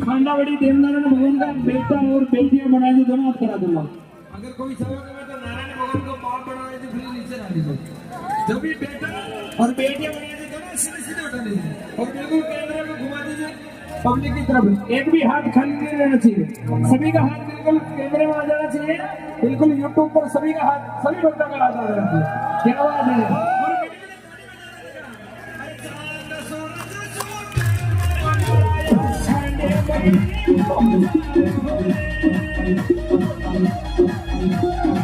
खांडावड़ी देवनारायण भगवान का बेटा और बेटियां बनाए तो दोनों हाथ करा दूंगा। अगर कोई सवाल करे तो नारायण भगवान को बाप बनाए तो फिर नीचे डाल दीजिए। जब भी बेटा और बेटियां बनाए तो दोनों सीधे सीधे उठा लीजिए और बिल्कुल कैमरे में घुमा दीजिए पब्लिक की तरफ। एक भी हाथ खाली नहीं रहना चाहिए, सभी का हाथ बिल्कुल कैमरे में आ जाना चाहिए। बिल्कुल यूट्यूब पर सभी का हाथ, सभी बच्चों का हाथ आ जाना चाहिए। क्या बात है। Thank you.